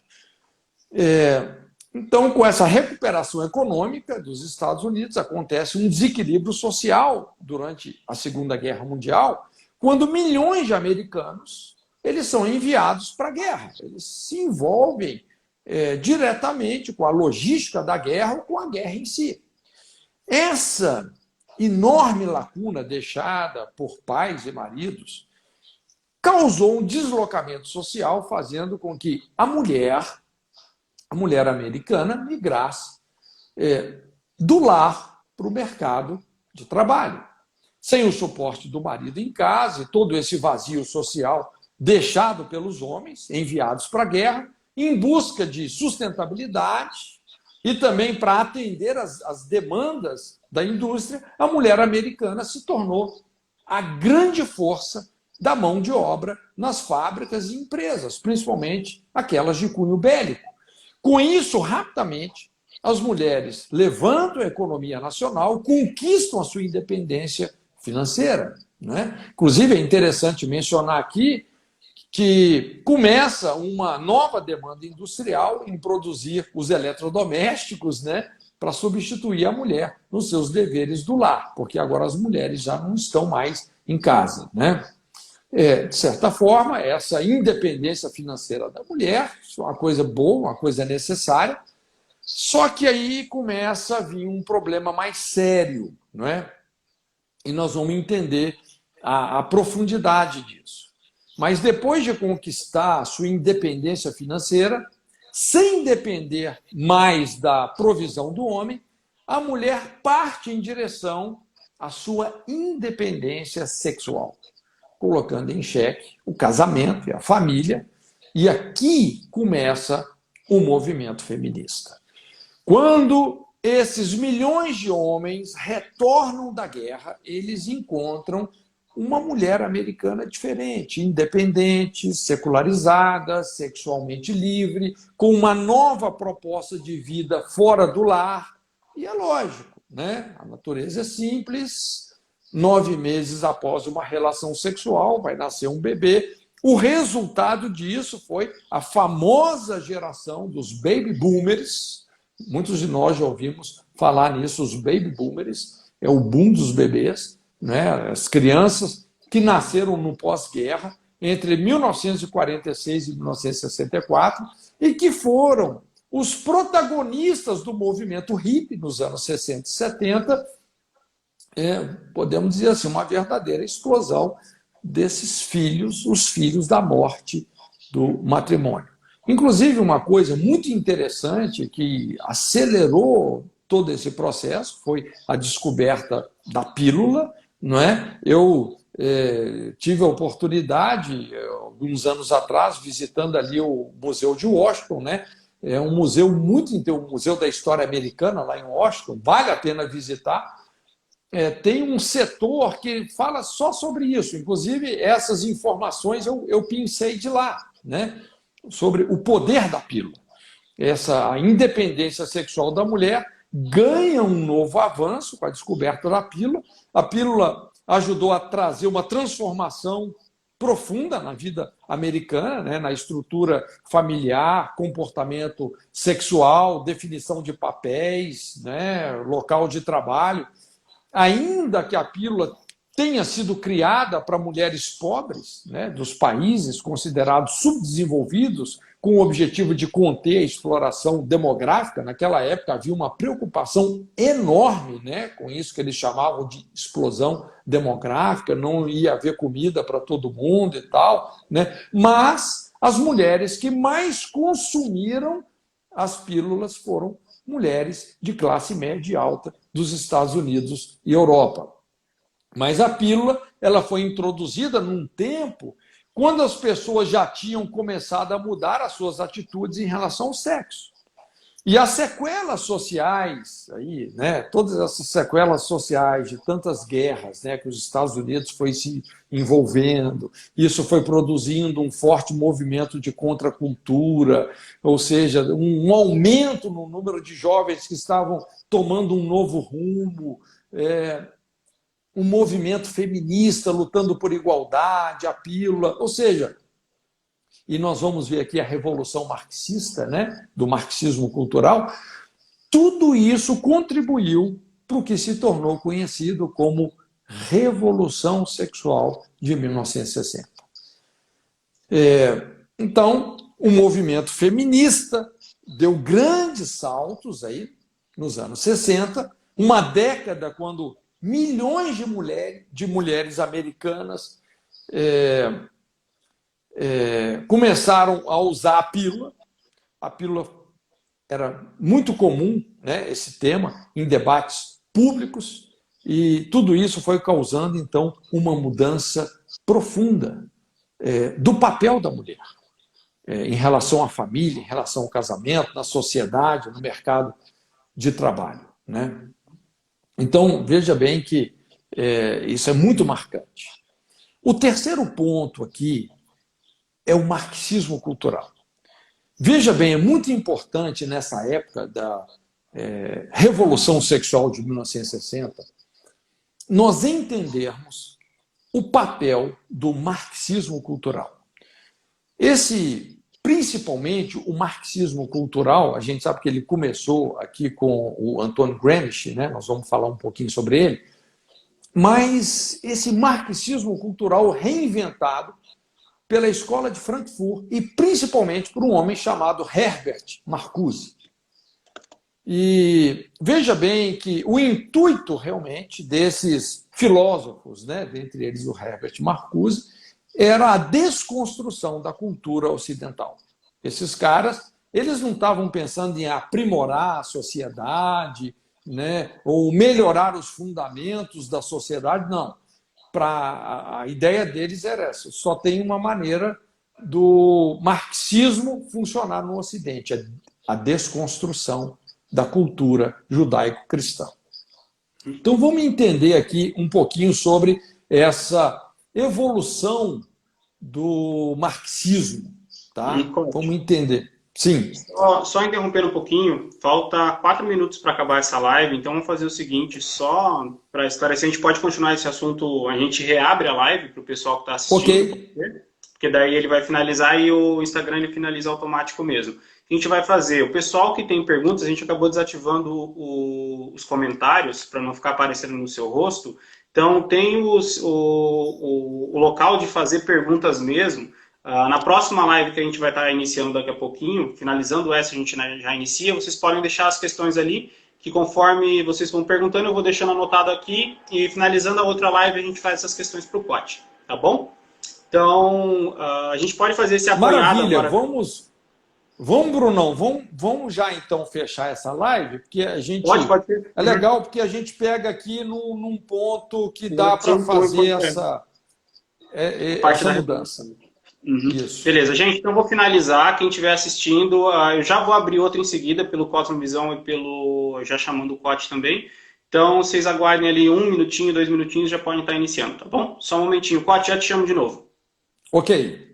Então, com essa recuperação econômica dos Estados Unidos, acontece um desequilíbrio social durante a Segunda Guerra Mundial, quando milhões de americanos eles são enviados para a guerra. Eles se envolvem diretamente com a logística da guerra ou com a guerra em si. Essa enorme lacuna deixada por pais e maridos causou um deslocamento social, fazendo com que a mulher americana migrasse do lar para o mercado de trabalho. Sem o suporte do marido em casa e todo esse vazio social deixado pelos homens enviados para a guerra, em busca de sustentabilidade e também para atender as demandas da indústria, a mulher americana se tornou a grande força da mão de obra nas fábricas e empresas, principalmente aquelas de cunho bélico. Com isso, rapidamente, as mulheres levantam a economia nacional, conquistam a sua independência financeira, né? Inclusive, é interessante mencionar aqui que começa uma nova demanda industrial em produzir os eletrodomésticos, né, para substituir a mulher nos seus deveres do lar, porque agora as mulheres já não estão mais em casa, né? De certa forma, essa independência financeira da mulher é uma coisa boa, uma coisa necessária, Só que aí começa a vir um problema mais sério, não é? E nós vamos entender a profundidade disso. Mas depois de conquistar a sua independência financeira, sem depender mais da provisão do homem, a mulher parte em direção à sua independência sexual, colocando em xeque o casamento e a família. E aqui começa o movimento feminista. Quando esses milhões de homens retornam da guerra, eles encontram uma mulher americana diferente, independente, secularizada, sexualmente livre, com uma nova proposta de vida fora do lar. E é lógico, né? A natureza é simples. 9 meses após uma relação sexual, vai nascer um bebê. O resultado disso foi a famosa geração dos baby boomers. Muitos de nós já ouvimos falar nisso, os baby boomers, é o boom dos bebês, né? As crianças que nasceram no pós-guerra, entre 1946 e 1964, e que foram os protagonistas do movimento hippie nos anos 60 e 70, podemos dizer assim, uma verdadeira explosão desses filhos, os filhos da morte do matrimônio. Inclusive, uma coisa muito interessante que acelerou todo esse processo foi a descoberta da pílula, não é? Eu tive a oportunidade, alguns anos atrás, visitando ali o Museu de Washington, né? É um museu o Museu da História Americana, lá em Washington, vale a pena visitar. Tem um setor que fala só sobre isso, inclusive essas informações eu pincei de lá, né? Sobre o poder da pílula. A independência sexual da mulher ganha um novo avanço com a descoberta da pílula. A pílula ajudou a trazer uma transformação profunda na vida americana, né? Na estrutura familiar, comportamento sexual, definição de papéis, né? Local de trabalho. Ainda que a pílula tenha sido criada para mulheres pobres, né, dos países considerados subdesenvolvidos, com o objetivo de conter a exploração demográfica. Naquela época havia uma preocupação enorme, né, com isso que eles chamavam de explosão demográfica, não ia haver comida para todo mundo e tal, né? Mas as mulheres que mais consumiram as pílulas foram mulheres de classe média e alta dos Estados Unidos e Europa. Mas a pílula ela foi introduzida num tempo quando as pessoas já tinham começado a mudar as suas atitudes em relação ao sexo. E as sequelas sociais, aí, né, todas essas sequelas sociais de tantas guerras, né, que os Estados Unidos foi se envolvendo, isso foi produzindo um forte movimento de contracultura, ou seja, um aumento no número de jovens que estavam tomando um novo rumo, um movimento feminista lutando por igualdade, a pílula, ou seja, e nós vamos ver aqui a revolução marxista, né, do marxismo cultural, tudo isso contribuiu para o que se tornou conhecido como Revolução Sexual de 1960. Então, o movimento feminista deu grandes saltos aí nos anos 60, uma década quando milhões de mulheres americanas começaram a usar a pílula. A pílula era muito comum, né, esse tema, em debates públicos, e tudo isso foi causando, então, uma mudança profunda do papel da mulher em relação à família, em relação ao casamento, na sociedade, no mercado de trabalho, né? Então, veja bem que isso é muito marcante. O terceiro ponto aqui é o marxismo cultural. Veja bem, é muito importante nessa época da Revolução Sexual de 1960 nós entendermos o papel do marxismo cultural. Principalmente o marxismo cultural, a gente sabe que ele começou aqui com o Anton Gramsci, né? Nós vamos falar um pouquinho sobre ele, mas esse marxismo cultural reinventado pela Escola de Frankfurt e principalmente por um homem chamado Herbert Marcuse. E veja bem que o intuito realmente desses filósofos, né, dentre eles o Herbert Marcuse, era a desconstrução da cultura ocidental. Esses caras, eles não estavam pensando em aprimorar a sociedade, né, ou melhorar os fundamentos da sociedade, não. A ideia deles era essa: só tem uma maneira do marxismo funcionar no Ocidente, a desconstrução da cultura judaico-cristã. Então vamos entender aqui um pouquinho sobre essa evolução do marxismo, tá? Vamos entender. Sim. Só interrompendo um pouquinho, falta 4 minutos para acabar essa live, então vamos fazer o seguinte, só para esclarecer, a gente pode continuar esse assunto, a gente reabre a live para o pessoal que está assistindo, Ok. porque daí ele vai finalizar e o Instagram ele finaliza automático mesmo. O que a gente vai fazer? O pessoal que tem perguntas, a gente acabou desativando os comentários para não ficar aparecendo no seu rosto, então tem o local de fazer perguntas mesmo. Na próxima live que a gente vai estar iniciando daqui a pouquinho, finalizando essa, a gente já inicia, vocês podem deixar as questões ali, que conforme vocês vão perguntando, eu vou deixando anotado aqui, e finalizando a outra live, a gente faz essas questões para o Cote, tá bom? Então, a gente pode fazer esse apanhado Maravilha, agora. vamos, Brunão, vamos já então fechar essa live, porque a gente... Pode ser. É legal, porque a gente pega aqui num ponto que dá para fazer essa mudança. Uhum. Beleza, gente, então eu vou finalizar. Quem estiver assistindo, eu já vou abrir outra em seguida pelo Cosmovisão e pelo já chamando o Cote também. Então vocês aguardem ali 1 minutinho, 2 minutinhos, já podem estar iniciando, tá bom? Só um momentinho, Cote, já te chamo de novo. Ok.